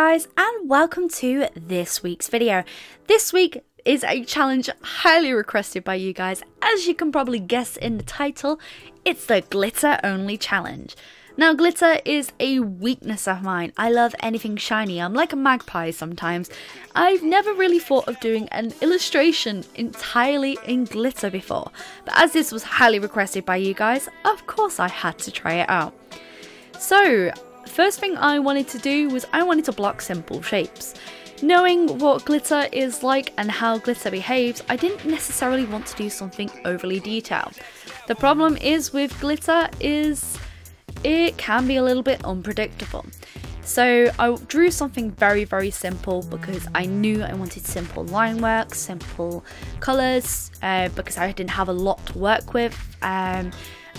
guys, and welcome to this week's video. This week is a challenge highly requested by you guys. As you can probably guess in the title, it's the glitter only challenge. Now, glitter is a weakness of mine. I love anything shiny. I'm like a magpie sometimes. I've never really thought of doing an illustration entirely in glitter before, but as this was highly requested by you guys, of course I had to try it out. So, first thing I wanted to do was I wanted to block simple shapes. Knowing what glitter is like and how glitter behaves, I didn't necessarily want to do something overly detailed. The problem is with glitter is it can be a little bit unpredictable. So I drew something very simple because I knew I wanted simple line work, simple colours, because I didn't have a lot to work with.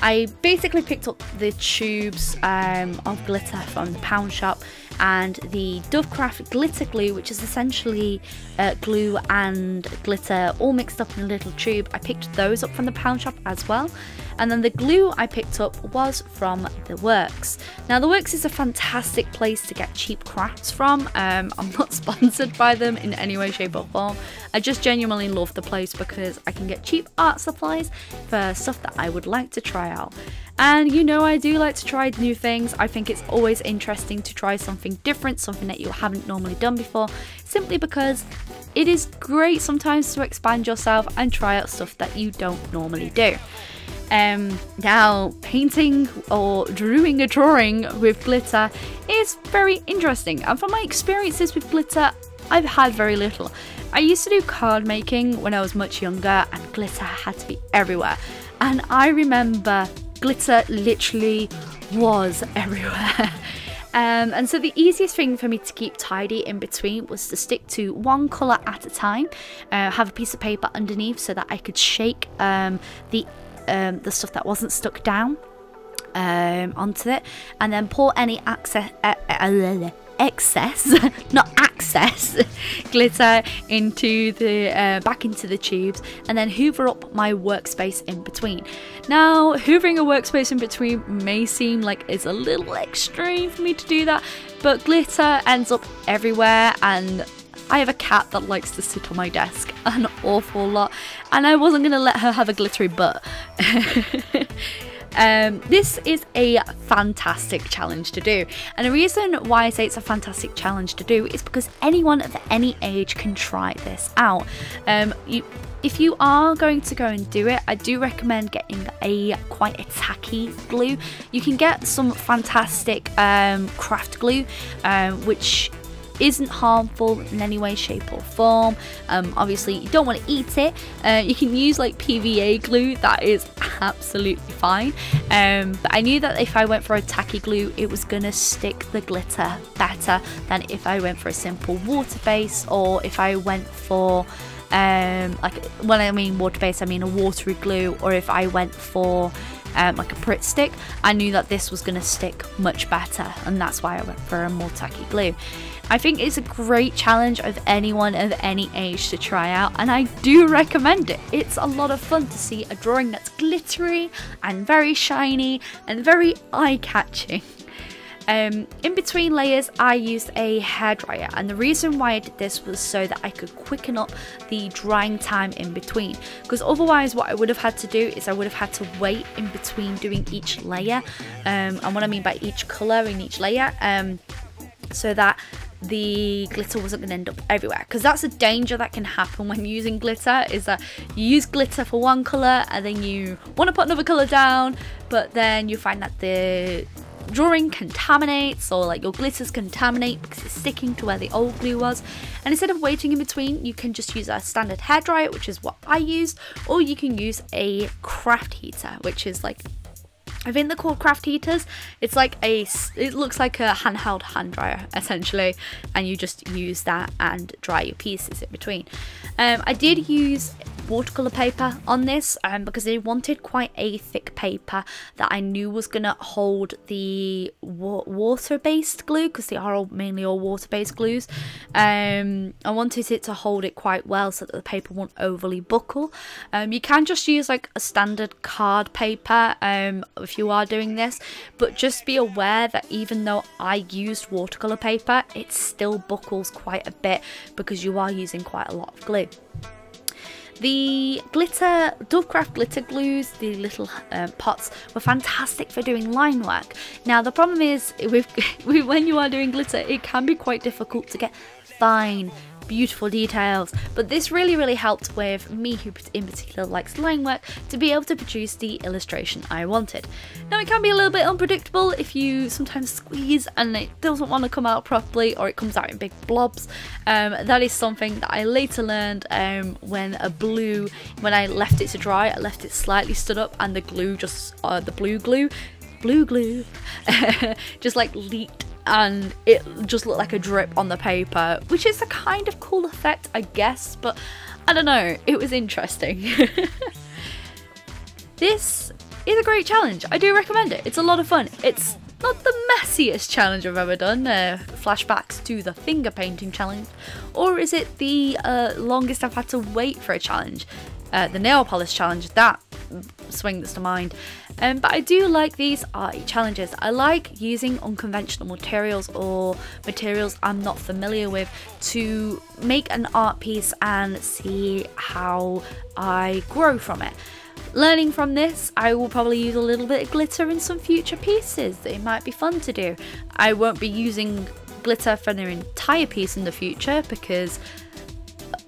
I basically picked up the tubes of glitter from the pound shop and the Dovecraft glitter glue, which is essentially glue and glitter all mixed up in a little tube. I picked those up from the pound shop as well. And then the glue I picked up was from The Works. Now, The Works is a fantastic place to get cheap crafts from. I'm not sponsored by them in any way, shape or form. I just genuinely love the place because I can get cheap art supplies for stuff that I would like to try out. And you know, I do like to try new things. I think it's always interesting to try something different, something that you haven't normally done before, simply because it is great sometimes to expand yourself and try out stuff that you don't normally do. Now, painting or doing a drawing with glitter is very interesting, and from my experiences with glitter, I've had very little. I used to do card making when I was much younger, and glitter had to be everywhere, and I remember glitter literally was everywhere. And so the easiest thing for me to keep tidy in between was to stick to one colour at a time, have a piece of paper underneath so that I could shake the stuff that wasn't stuck down onto it, and then pour any excess not access glitter into the back into the tubes, and then hoover up my workspace in between. Now, hoovering a workspace in between may seem like it's a little extreme for me to do that, but glitter ends up everywhere, and I have a cat that likes to sit on my desk an awful lot, and I wasn't going to let her have a glittery butt. This is a fantastic challenge to do, and the reason why I say it's a fantastic challenge to do is because anyone of any age can try this out. If you are going to go and do it, I do recommend getting quite a tacky glue. You can get some fantastic craft glue, which isn't harmful in any way, shape or form. Obviously you don't want to eat it. You can use like PVA glue, that is absolutely fine, but I knew that if I went for a tacky glue it was gonna stick the glitter better than if I went for a simple water base, or if I went for like, when I mean water base I mean a watery glue, or if I went for like a Pritt stick. I knew that this was going to stick much better, and that's why I went for a more tacky glue. I think it's a great challenge of anyone of any age to try out, and I do recommend it. It's a lot of fun to see a drawing that's glittery and very shiny and very eye-catching. In between layers I used a hairdryer, and the reason why I did this was so that I could quicken up the drying time in between, because otherwise what I would have had to do is I would have had to wait in between doing each layer, and what I mean by each colour in each layer, so that the glitter wasn't going to end up everywhere, because that's a danger that can happen when using glitter, is that you use glitter for one colour and then you want to put another colour down, but then you find that the drawing contaminates, or like your glitters contaminate because it's sticking to where the old glue was. And instead of waiting in between, you can just use a standard hairdryer, which is what I used, or you can use a craft heater, which is like, I think they're called craft heaters. It's like it looks like a handheld hand dryer essentially, and you just use that and dry your pieces in between. I did use watercolour paper on this because I wanted quite a thick paper that I knew was going to hold the water-based glue, because they are mainly all water-based glues. I wanted it to hold it quite well so that the paper won't overly buckle. You can just use like a standard card paper if you are doing this, but just be aware that even though I used watercolour paper, it still buckles quite a bit because you are using quite a lot of glue. The Dovecraft glitter glues, the little pots, were fantastic for doing line work. Now the problem is when you are doing glitter, it can be quite difficult to get fine, beautiful details, but this really helped with me, who in particular likes line work, to be able to produce the illustration I wanted. Now it can be a little bit unpredictable if you sometimes squeeze and it doesn't want to come out properly, or it comes out in big blobs. That is something that I later learned when I left it to dry, I left it slightly stood up and the glue just, the blue glue just like leaked, and it just looked like a drip on the paper, which is a kind of cool effect, I guess, but I don't know, it was interesting. This is a great challenge. I do recommend it. It's a lot of fun. It's not the messiest challenge I've ever done, flashbacks to the finger painting challenge, or is it the longest I've had to wait for a challenge? The nail polish challenge, that swings to mind. But I do like these arty challenges. I like using unconventional materials or materials I'm not familiar with to make an art piece and see how I grow from it. Learning from this, I will probably use a little bit of glitter in some future pieces. It might be fun to do. I won't be using glitter for the entire piece in the future because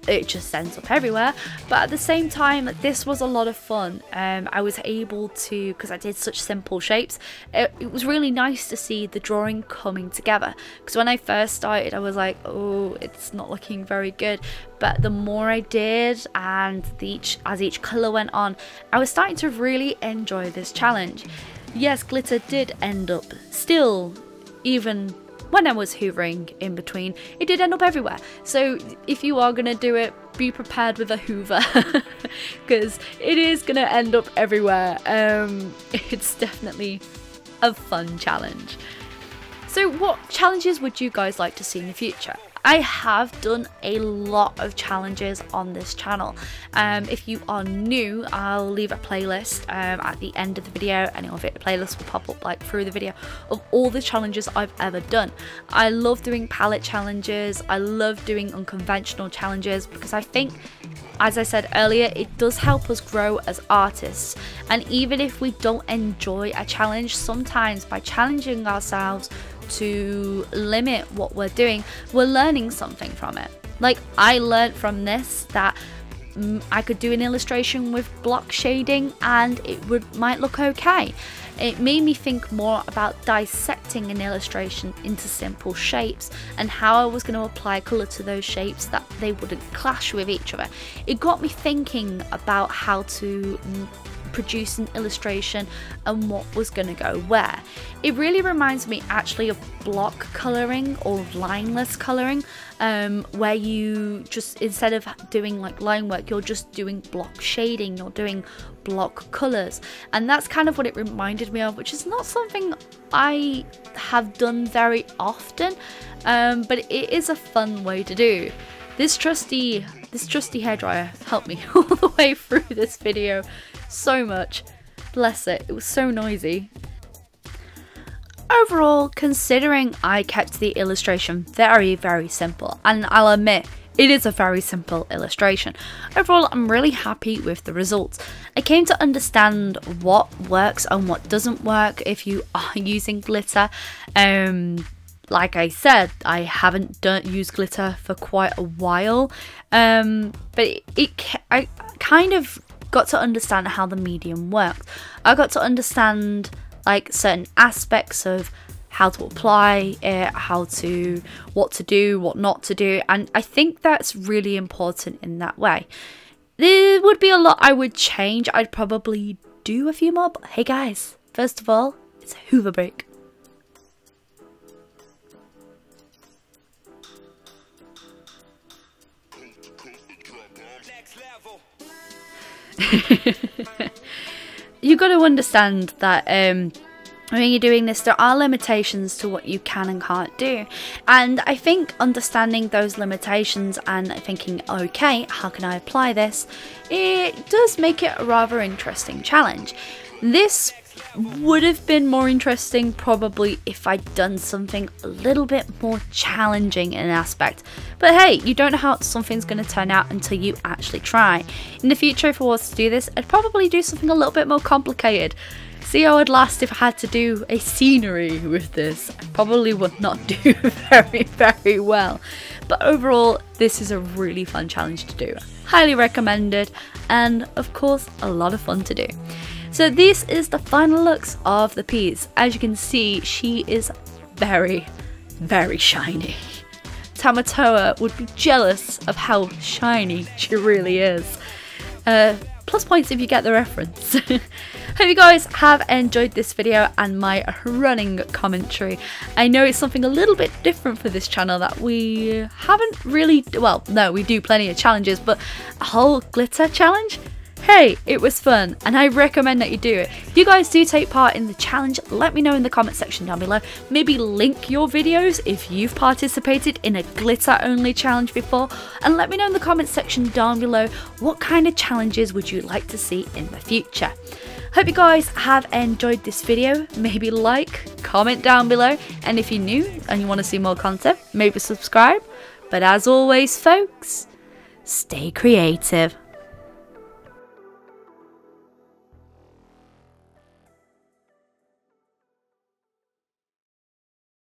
it just ends up everywhere, but at the same time this was a lot of fun. I was able to, because I did such simple shapes, it was really nice to see the drawing coming together, because when I first started I was like, oh, it's not looking very good, but the more I did and as each colour went on, I was starting to really enjoy this challenge. Yes, glitter did end up still, even when I was hoovering in between, it did end up everywhere. So if you are going to do it, be prepared with a hoover because it is going to end up everywhere. It's definitely a fun challenge. So what challenges would you guys like to see in the future? I have done a lot of challenges on this channel. If you are new, I'll leave a playlist at the end of the video, and the playlist will pop up like through the video of all the challenges I've ever done. I love doing palette challenges, I love doing unconventional challenges, because I think, as I said earlier, it does help us grow as artists. And even if we don't enjoy a challenge, sometimes by challenging ourselves to limit what we're doing, we're learning something from it. Like, I learned from this that I could do an illustration with block shading and it might look okay. It made me think more about dissecting an illustration into simple shapes and how I was going to apply colour to those shapes that they wouldn't clash with each other. It got me thinking about how to produce an illustration and what was going to go where. It really reminds me actually of block colouring or lineless colouring, where you just, instead of doing like line work, you're just doing block shading, you're doing block colours, and that's kind of what it reminded me of, which is not something I have done very often, but it is a fun way to do. This trusty hairdryer helped me all the way through this video so much. Bless it, it was so noisy. Overall, considering I kept the illustration very simple, and I'll admit, it is a very simple illustration, overall I'm really happy with the results. I came to understand what works and what doesn't work if you are using glitter. Like I said, I haven't used glitter for quite a while, but I kind of got to understand how the medium worked. I got to understand like certain aspects of how to apply it, what to do, what not to do, and I think that's really important in that way. There would be a lot I would change. I'd probably do a few more, but hey guys, first of all, it's a hoover break. You got to understand that when you're doing this, there are limitations to what you can and can't do. And I think understanding those limitations and thinking, okay, how can I apply this? It does make it a rather interesting challenge. This would have been more interesting probably if I'd done something a little bit more challenging in an aspect. But hey, you don't know how something's going to turn out until you actually try. In the future, if I was to do this, I'd probably do something a little bit more complicated. See how I'd last if I had to do a scenery with this. I probably would not do very well. But overall, this is a really fun challenge to do. Highly recommended, and of course, a lot of fun to do. So this is the final looks of the piece. As you can see, she is very shiny. Tamatoa would be jealous of how shiny she really is. Plus points if you get the reference. Hope you guys have enjoyed this video and my running commentary. I know it's something a little bit different for this channel that we haven't really, well, no, we do plenty of challenges, but a whole glitter challenge? Hey, it was fun and I recommend that you do it. If you guys do take part in the challenge, let me know in the comment section down below. Maybe link your videos if you've participated in a glitter only challenge before, and let me know in the comment section down below what kind of challenges would you like to see in the future. Hope you guys have enjoyed this video. Maybe like, comment down below, and if you're new and you want to see more content, maybe subscribe. But as always folks, stay creative.